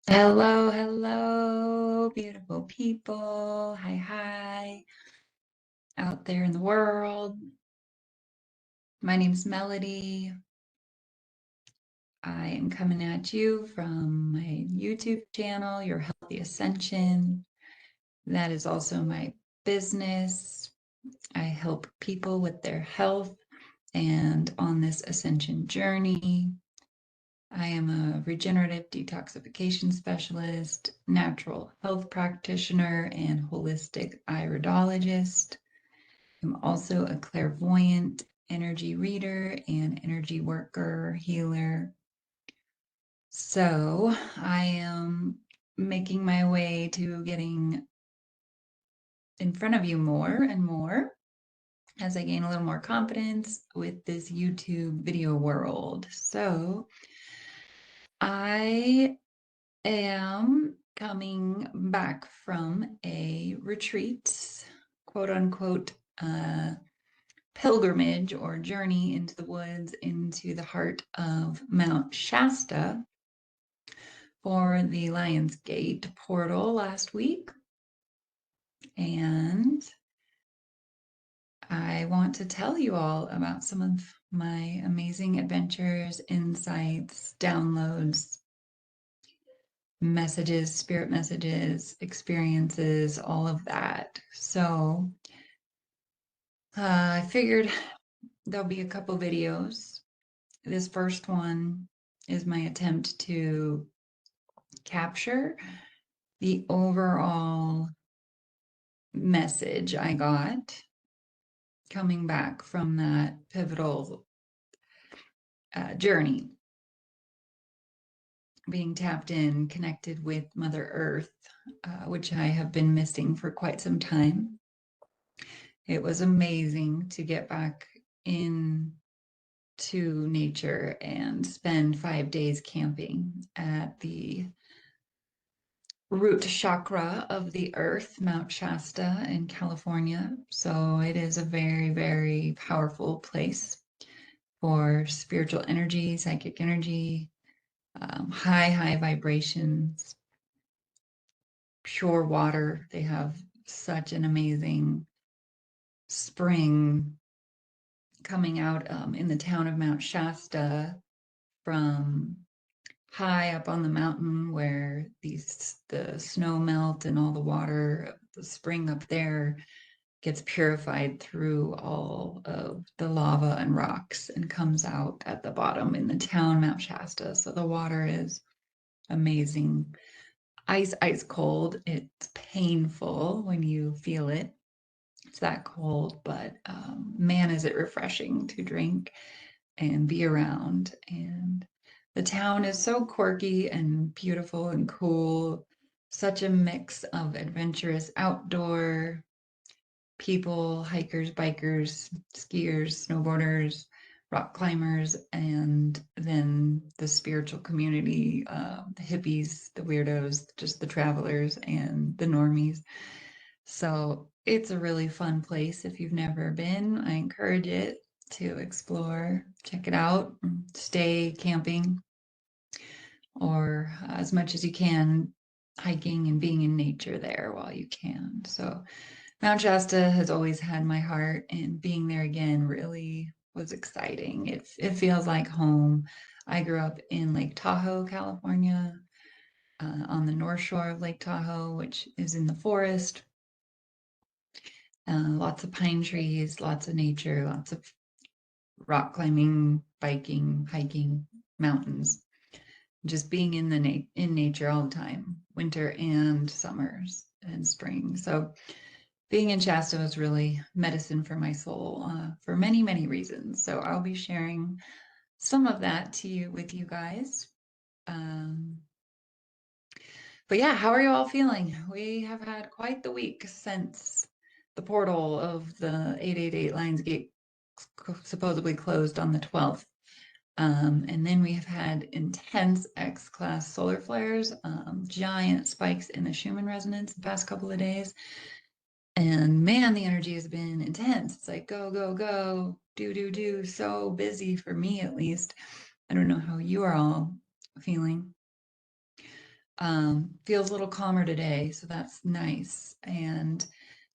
Hello, hello, beautiful people. Hi, hi, out there in the world. My name's Melody. I am coming at you from my YouTube channel, Your Healthy Ascension. That is also my business. I help people with their health and on this ascension journey. I am a regenerative detoxification specialist, natural health practitioner, and holistic iridologist. I'm also a clairvoyant energy reader and energy worker, healer. So I am making my way to getting in front of you more and more as I gain a little more confidence with this YouTube video world. So I am coming back from a retreat, quote unquote, pilgrimage or journey into the woods, into the heart of Mount Shasta for the Lion's Gate portal last week. And I want to tell you all about some of my amazing adventures, insights, downloads, messages, spirit messages, experiences, all of that. So I figured there'll be a couple videos. This first one is my attempt to capture the overall message I got coming back from that pivotal journey, being tapped in, connected with Mother Earth, which I have been missing for quite some time. It was amazing to get back in to nature and spend 5 days camping at the Root Chakra of the earth, Mount Shasta in California. So it is a very, very powerful place for spiritual energy, psychic energy, high vibrations, pure water. They have such an amazing spring coming out in the town of Mount Shasta from high up on the mountain where the snow melt and all the water, the spring up there gets purified through all of the lava and rocks and comes out at the bottom in the town Mount Shasta. So the water is amazing. Ice cold. It's painful when you feel it. It's that cold, but man, is it refreshing to drink and be around. And the town is so quirky and beautiful and cool. Such a mix of adventurous outdoor people, hikers, bikers, skiers, snowboarders, rock climbers, and then the spiritual community, the hippies, the weirdos, just the travelers, and the normies. So it's a really fun place. If you've never been, I encourage it to explore, check it out, stay camping, or as much as you can, hiking and being in nature there while you can. So Mount Shasta has always had my heart, and being there again really was exciting. It feels like home. I grew up in Lake Tahoe, California, on the north shore of Lake Tahoe, which is in the forest. Lots of pine trees, lots of nature, lots of rock climbing, biking, hiking, mountains. Just being in in nature all the time, winter and summers and spring. So being in Shasta was really medicine for my soul for many reasons. So I'll be sharing some of that with you guys. Um, but yeah, how are you all feeling? We have had quite the week since the portal of the 888 Lionsgate supposedly closed on the 12th. And then we have had intense X-class solar flares, giant spikes in the Schumann resonance the past couple of days. And man, the energy has been intense. It's like go, go, go, do. So busy for me, at least. I don't know how you are all feeling. Feels a little calmer today, so that's nice. And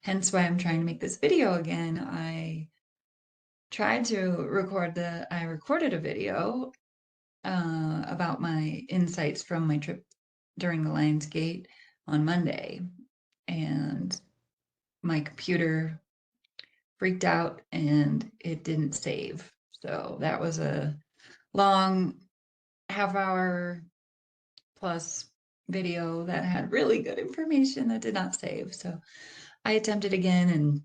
hence why I'm trying to make this video again. I recorded a video about my insights from my trip during the Lions Gate on Monday, and my computer freaked out and it didn't save. So that was a long half-hour plus video that had really good information that did not save. So I attempted again, and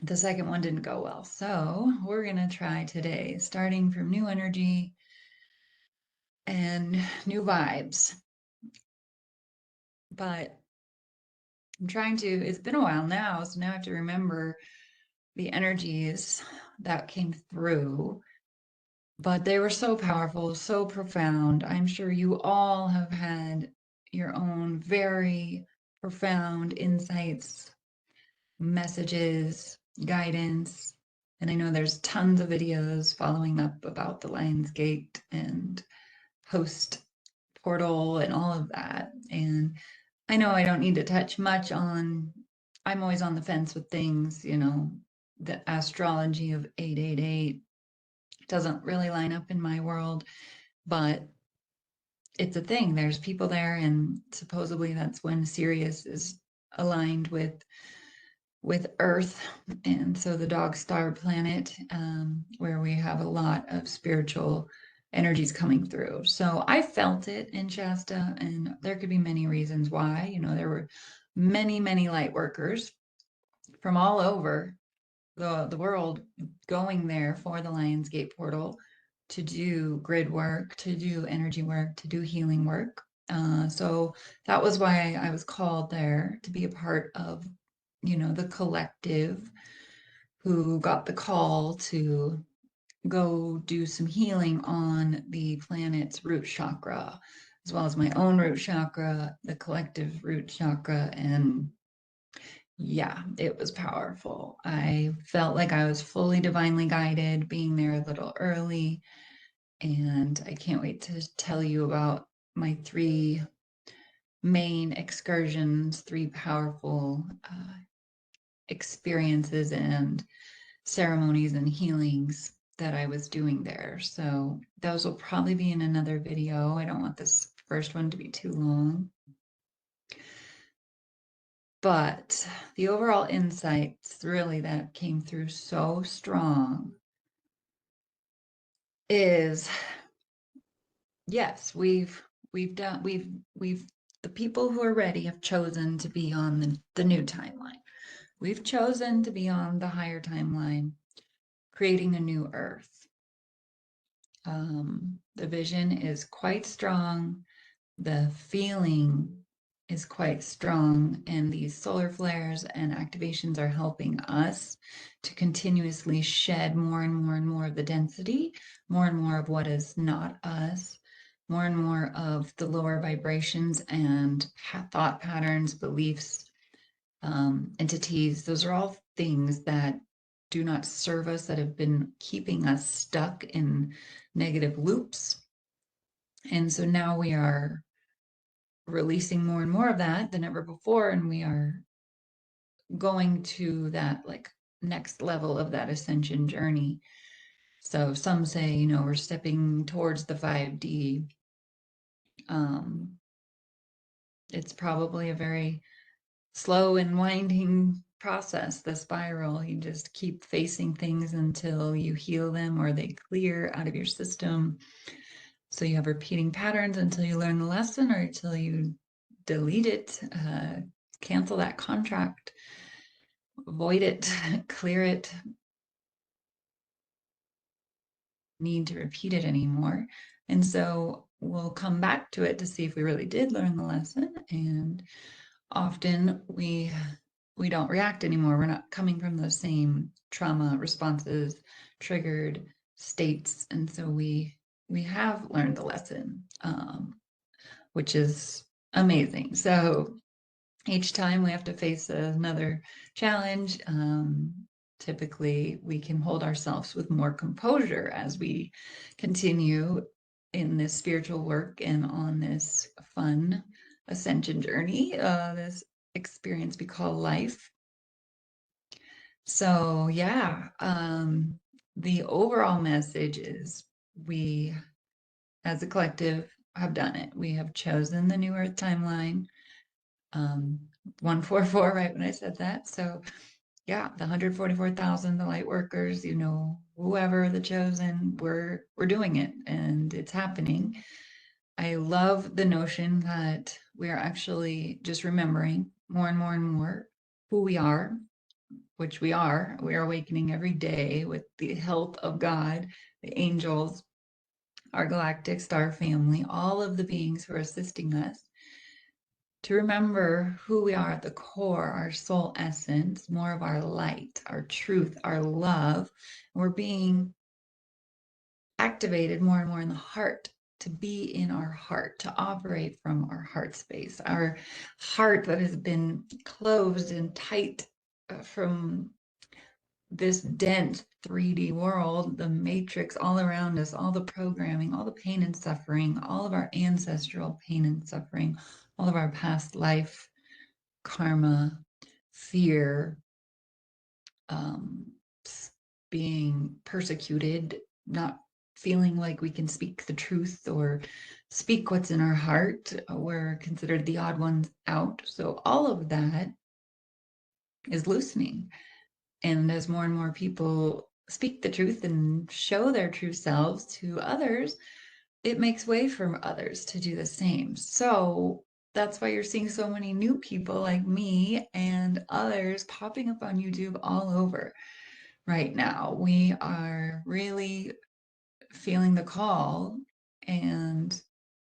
the second one didn't go well. So we're going to try today, starting from new energy and new vibes. But I'm trying to, it's been a while now, so now I have to remember the energies that came through. But they were so powerful, so profound. I'm sure you all have had your own very profound insights, messages, guidance. And I know there's tons of videos following up about the Lions Gate and post portal and all of that. And I know I don't need to touch much on, I'm always on the fence with things, the astrology of 888 doesn't really line up in my world, but it's a thing. There's people there, and supposedly that's when Sirius is aligned with Earth, and so the dog star planet, where we have a lot of spiritual energies coming through. So I felt it in Shasta, and there could be many reasons why. There were many, many light workers from all over the world going there for the Lionsgate portal to do grid work, to do energy work, to do healing work. So that was why I was called there, to be a part of, the collective who got the call to go do some healing on the planet's root chakra, as well as my own root chakra, the collective root chakra. And yeah, it was powerful. I felt like I was fully divinely guided, being there a little early. And I can't wait to tell you about my three main excursions, three powerful experiences and ceremonies and healings that I was doing there. So those will probably be in another video. I don't want this first one to be too long. But the overall insights really that came through so strong is, yes, we've the people who are ready have chosen to be on the new timeline. We've chosen to be on the higher timeline, creating a new earth. The vision is quite strong. The feeling is quite strong, and these solar flares and activations are helping us to continuously shed more and more and more of the density, more and more of what is not us, more and more of the lower vibrations and thought patterns, beliefs, entities. Those are all things that do not serve us, that have been keeping us stuck in negative loops. And so now we are releasing more and more of that than ever before, and we are going to that like next level of that ascension journey. So some say, we're stepping towards the 5D. It's probably a very slow and winding process, the spiral. You just keep facing things until you heal them or they clear out of your system. So you have repeating patterns until you learn the lesson, or until you delete it, cancel that contract, void it, clear it, need to repeat it anymore. And so we'll come back to it to see if we really did learn the lesson. And often we don't react anymore. We're not coming from the same trauma responses, triggered states. And so we have learned the lesson, which is amazing. So each time we have to face another challenge. Typically, we can hold ourselves with more composure as we continue in this spiritual work and on this fun ascension journey, this experience we call life. So yeah, the overall message is we as a collective have done it. We have chosen the new earth timeline. 144, right when I said that. So yeah, the 144,000, the light workers, you know, whoever the chosen, we're doing it and it's happening. I love the notion that we are actually just remembering more and more and more who we are, which we are. We are awakening every day with the help of God, the angels, our galactic star family, all of the beings who are assisting us to remember who we are at the core, our soul essence, more of our light, our truth, our love. We're being activated more and more in the heart, to be in our heart, to operate from our heart space, our heart that has been closed and tight from this dense 3D world, the matrix all around us, all the programming, all the pain and suffering, all of our ancestral pain and suffering, all of our past life karma, fear, um, being persecuted, not feeling like we can speak the truth or speak what's in our heart. We're considered the odd ones out. So all of that is loosening. And as more and more people speak the truth and show their true selves to others, it makes way for others to do the same. So that's why you're seeing so many new people like me and others popping up on YouTube all over right now. We are really feeling the call, and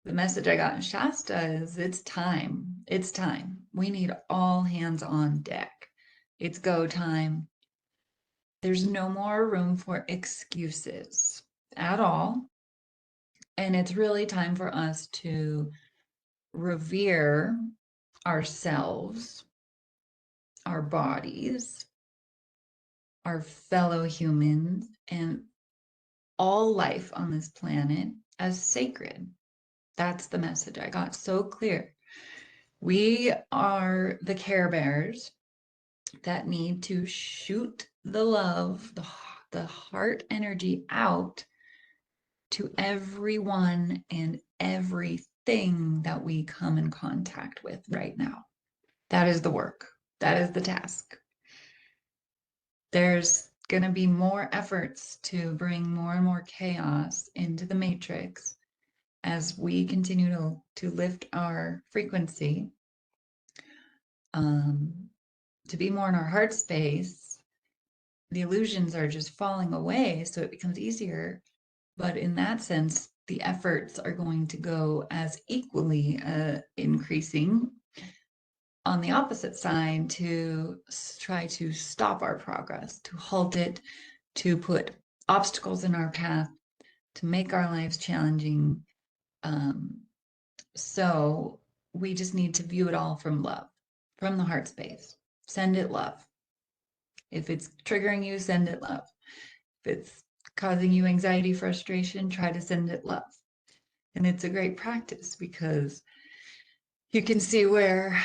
the message I got in Shasta is it's time. It's time. We need all hands on deck. It's go time. There's no more room for excuses at all. And it's really time for us to revere ourselves, our bodies, our fellow humans, and all life on this planet as sacred. That's the message I got so clear. We are the care bears that need to shoot the love, the heart energy out to everyone and everything that we come in contact with right now. That is the work. That is the task. There's going to be more efforts to bring more and more chaos into the matrix as we continue to lift our frequency, to be more in our heart space. The illusions are just falling away, so it becomes easier. But in that sense, the efforts are going to go as equally increasing on the opposite side to try to stop our progress, to halt it, to put obstacles in our path, to make our lives challenging. So we just need to view it all from love, from the heart space. Send it love. If it's triggering you, send it love. If it's causing you anxiety, frustration, try to send it love. And it's a great practice because you can see where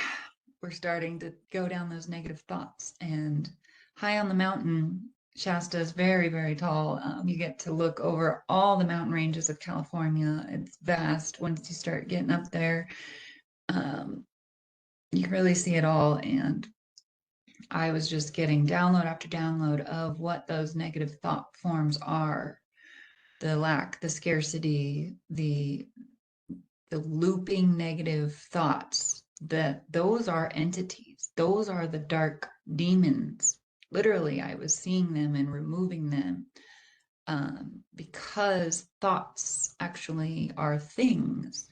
we're starting to go down those negative thoughts. And high on the mountain, Shasta is very, very tall. You get to look over all the mountain ranges of California. It's vast once you start getting up there. You can really see it all. And I was just getting download after download of what those negative thought forms are: the lack, the scarcity, the looping negative thoughts. That those are entities. Those are the dark demons. Literally, I was seeing them and removing them, because thoughts actually are things.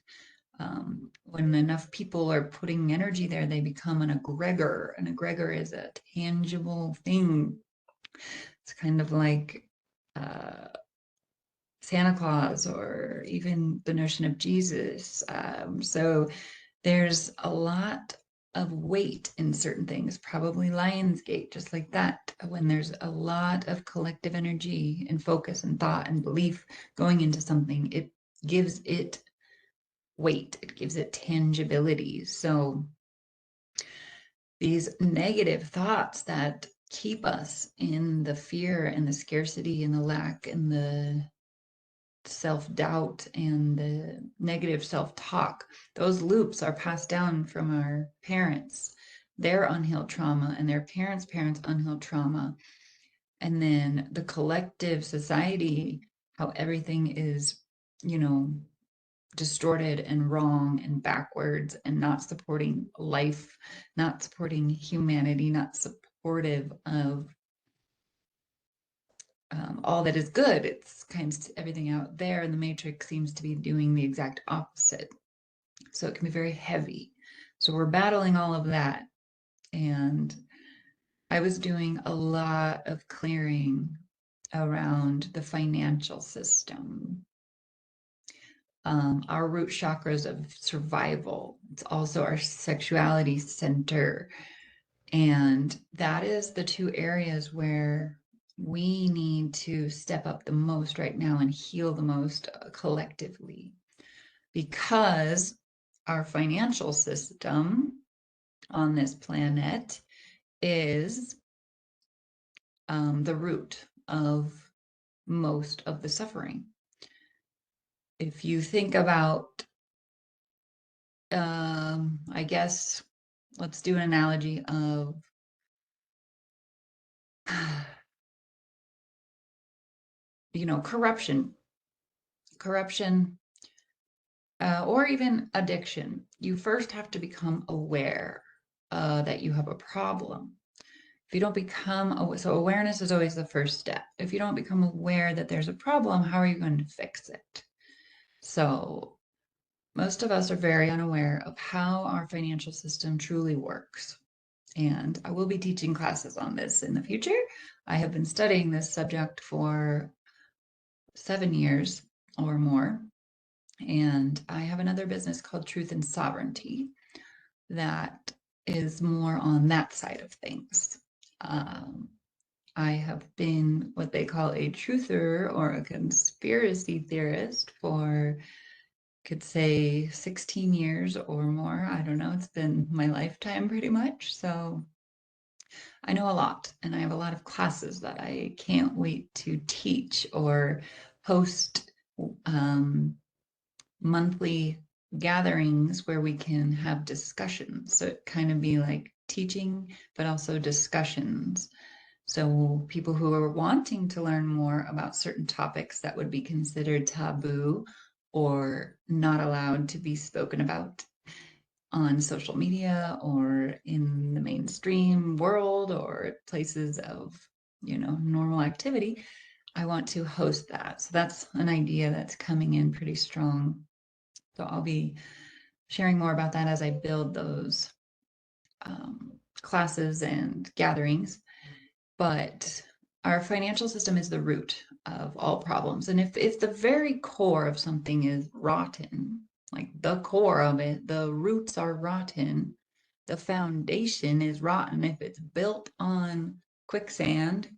When enough people are putting energy there, they become an egregor. An egregor is a tangible thing. It's kind of like Santa Claus, or even the notion of Jesus. So there's a lot of weight in certain things, probably Lionsgate, just like that. When there's a lot of collective energy and focus and thought and belief going into something, it gives it weight, it gives it tangibility. So these negative thoughts that keep us in the fear and the scarcity and the lack and the self-doubt and the negative self-talk, those loops are passed down from our parents, their unhealed trauma, and their parents' unhealed trauma. And then the collective society, how everything is, distorted and wrong and backwards and not supporting life, not supporting humanity, not supportive of all that is good. It's kind of everything out there, and the matrix seems to be doing the exact opposite. So it can be very heavy. So we're battling all of that. And I was doing a lot of clearing around the financial system, our root chakras of survival. It's also our sexuality center. And that is the two areas where we need to step up the most right now and heal the most collectively, because our financial system on this planet is the root of most of the suffering. If you think about, I guess, let's do an analogy of corruption, corruption, or even addiction. You first have to become aware that you have a problem. If you don't become, so awareness is always the first step. If you don't become aware that there's a problem, how are you going to fix it? So most of us are very unaware of how our financial system truly works. And I will be teaching classes on this in the future. I have been studying this subject for 7 years or more. And I have another business called Truth and Sovereignty that is more on that side of things. I have been what they call a truther or a conspiracy theorist for, could say, 16 years or more. I don't know. It's been my lifetime pretty much. So I know a lot, and I have a lot of classes that I can't wait to teach or host monthly gatherings where we can have discussions. So it kind of be like teaching, but also discussions. So people who are wanting to learn more about certain topics that would be considered taboo or not allowed to be spoken about on social media or in the mainstream world or places of, normal activity, I want to host that. So that's an idea that's coming in pretty strong. So I'll be sharing more about that as I build those classes and gatherings. But our financial system is the root of all problems. And if the very core of something is rotten, like the core of it, the roots are rotten, the foundation is rotten. If it's built on quicksand,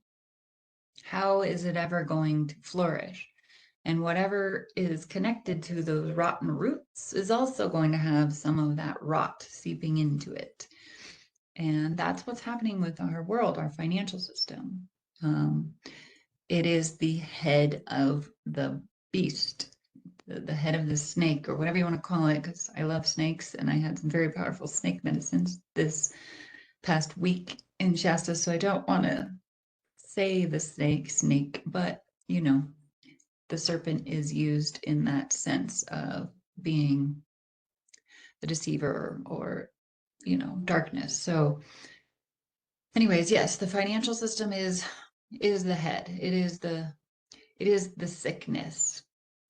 how is it ever going to flourish? And whatever is connected to those rotten roots is also going to have some of that rot seeping into it. And that's what's happening with our world, our financial system. It is the head of the beast, the head of the snake, or whatever you want to call it, because I love snakes and I had some very powerful snake medicines this past week in Shasta. So I don't want to say the snake, but the serpent is used in that sense of being the deceiver or darkness. So anyways, yes, the financial system is the head. It is the sickness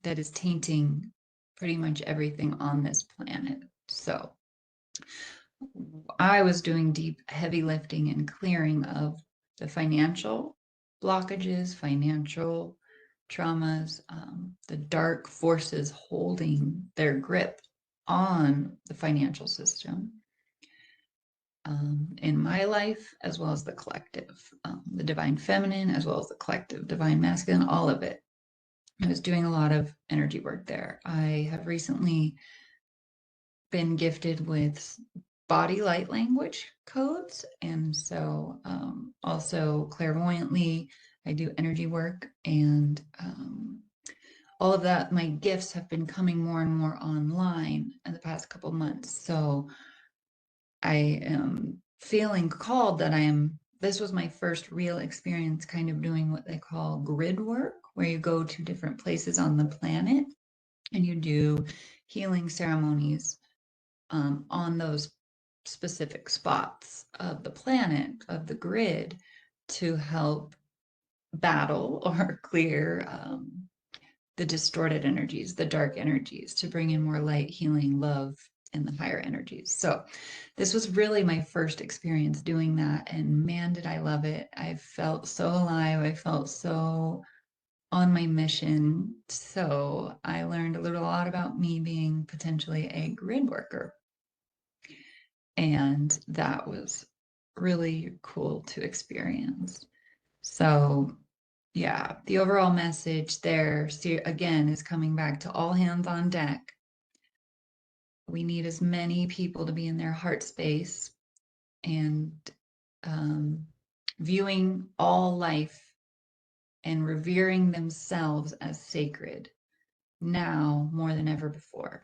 that is tainting pretty much everything on this planet. So I was doing deep heavy lifting and clearing of the financial blockages, financial traumas, the dark forces holding their grip on the financial system in my life, as well as the collective, the divine feminine, as well as the collective divine masculine, all of it. I was doing a lot of energy work there. I have recently been gifted with body light language codes. And so also clairvoyantly, I do energy work, and all of that. My gifts have been coming more and more online in the past couple months. So I am feeling called that this was my first real experience kind of doing what they call grid work, where you go to different places on the planet and you do healing ceremonies on those specific spots of the planet, of the grid, to help battle or clear the distorted energies, the dark energies, to bring in more light, healing, love, and the higher energies. So this was really my first experience doing that. And man, did I love it. I felt so alive. I felt so on my mission. So I learned a lot about me being potentially a grid worker. And that was really cool to experience. So yeah, the overall message there, again, is coming back to all hands on deck. We need as many people to be in their heart space and viewing all life and revering themselves as sacred now more than ever before.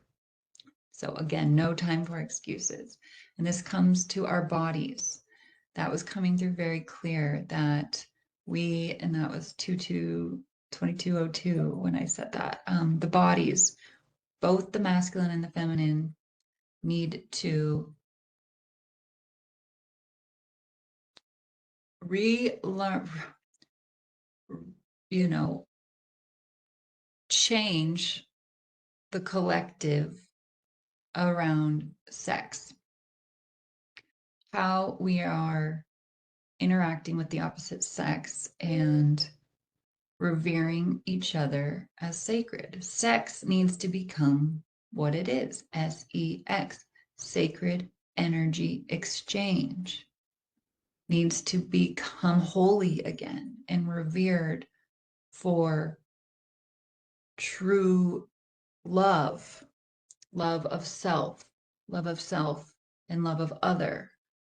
So again, no time for excuses. And this comes to our bodies. That was coming through very clear that and that was 2202 when I said that, the bodies, both the masculine and the feminine, need to relearn, change the collective around sex, how we are interacting with the opposite sex and revering each other as sacred. Sex needs to become what it is, sex, sacred energy exchange, needs to become holy again and revered for true love, love of self, and love of other,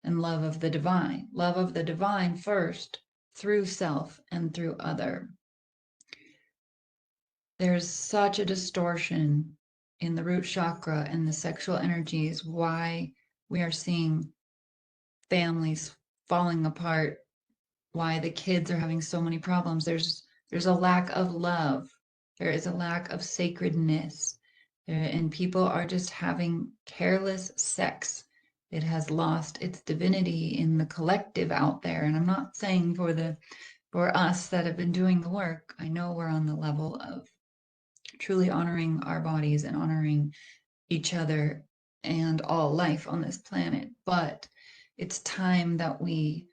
and love of the divine first, through self and through other. There's such a distortion in the root chakra and the sexual energies, why we are seeing families falling apart, why the kids are having so many problems. There's a lack of love. There is a lack of sacredness. And people are just having careless sex. It has lost its divinity in the collective out there. And I'm not saying for us that have been doing the work, I know we're on the level of truly honoring our bodies and honoring each other and all life on this planet. But it's time that we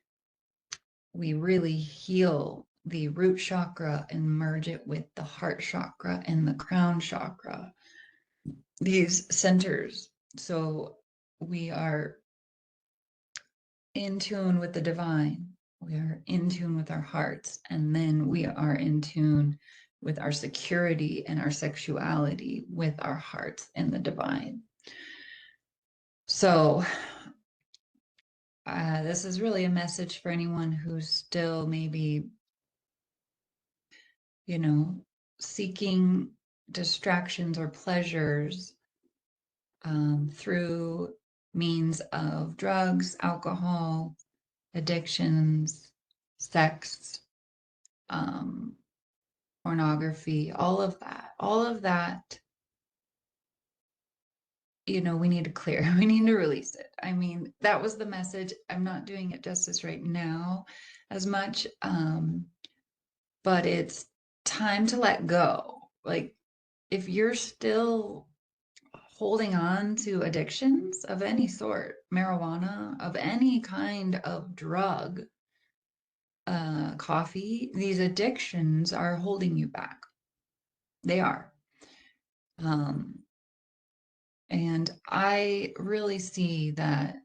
really heal the root chakra and merge it with the heart chakra and the crown chakra, these centers. So we are in tune with the divine. We are in tune with our hearts, and then we are in tune with our security and our sexuality with our hearts and the divine. So this is really a message for anyone who's still maybe, seeking distractions or pleasures through means of drugs, alcohol, addictions, sex, pornography, all of that, we need to clear, we need to release it. I mean, that was the message. I'm not doing it justice right now as much, but it's time to let go. Like, if you're still holding on to addictions of any sort, marijuana, of any kind of drug, coffee, these addictions are holding you back. They are. And I really see that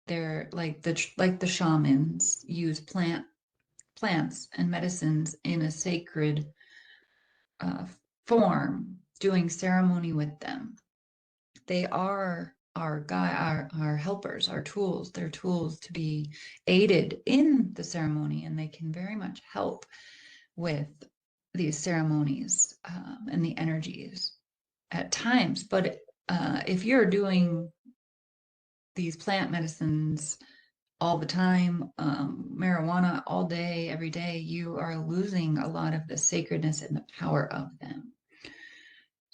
they're like the shamans use plants and medicines in a sacred form, doing ceremony with them. they are our helpers, our tools. They're tools to be aided in the ceremony, and they can very much help with these ceremonies and the energies at times. But if you're doing these plant medicines all the time, marijuana all day, every day, you are losing a lot of the sacredness and the power of them.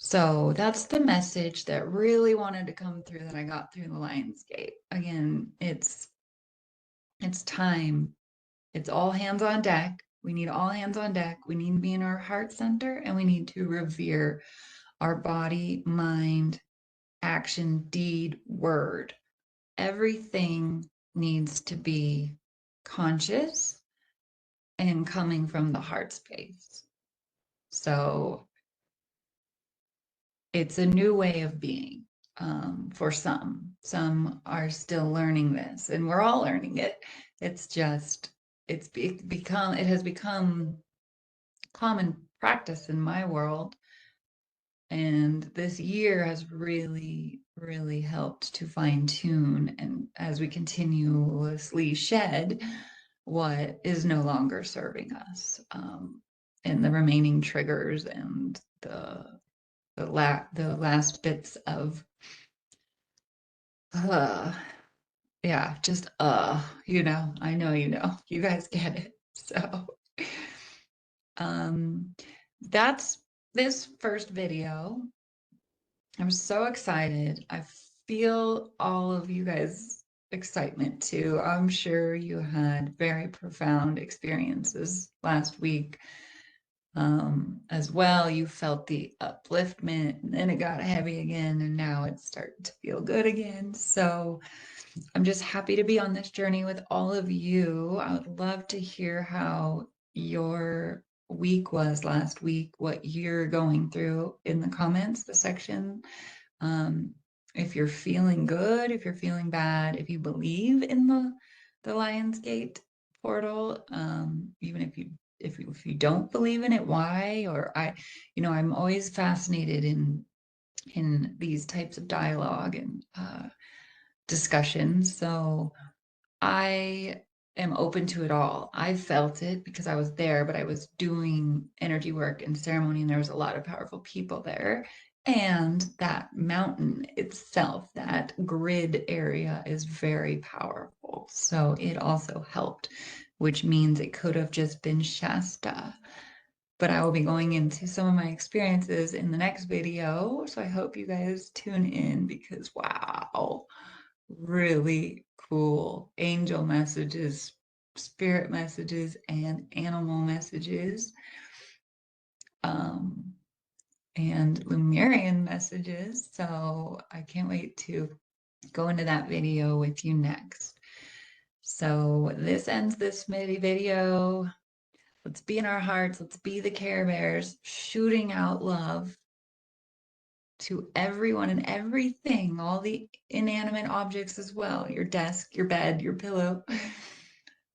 So that's the message that really wanted to come through that I got through the Lion's Gate. Again, it's time. It's all hands on deck. We need all hands on deck. We need to be in our heart center, and we need to revere our body, mind, action, deed, word. Everything needs to be conscious and coming from the heart space. So it's a new way of being for some. Some are still learning this, and we're all learning it. It's just it has become common practice in my world, and this year has really, really helped to fine tune. And as we continuously shed what is no longer serving us, and the remaining triggers and the last bits of uh yeah, just I know, you guys get it. So um that's this first video. I'm so excited. I feel all of you guys excitement too. I'm sure you had very profound experiences last week as well. You felt the upliftment, and then it got heavy again, and now it's starting to feel good again. So I'm just happy to be on this journey with all of you. I would love to hear how your week was last week, what you're going through in the comments, the section. Um, if you're feeling good, if you're feeling bad, if you believe in the Lionsgate portal, even if you don't believe in it, why? Or I'm always fascinated in these types of dialogue and discussions. So I am open to it all. I felt it because I was there, but I was doing energy work and ceremony, and there was a lot of powerful people there. And that mountain itself, that grid area, is very powerful. So it also helped, which means it could have just been Shasta. But I will be going into some of my experiences in the next video. So I hope you guys tune in because wow, really cool angel messages, spirit messages, and animal messages, um, and Lemurian messages. So I can't wait to go into that video with you next. So this ends this video. Let's be in our hearts. Let's be the Care Bears, shooting out love to everyone and everything, all the inanimate objects as well, your desk, your bed, your pillow,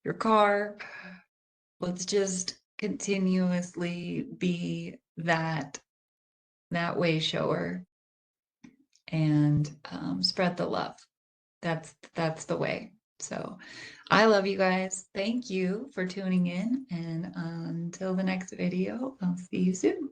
your car. Let's just continuously be that way shower and spread the love. That's the way. So I love you guys. Thank you for tuning in. And until the next video, I'll see you soon.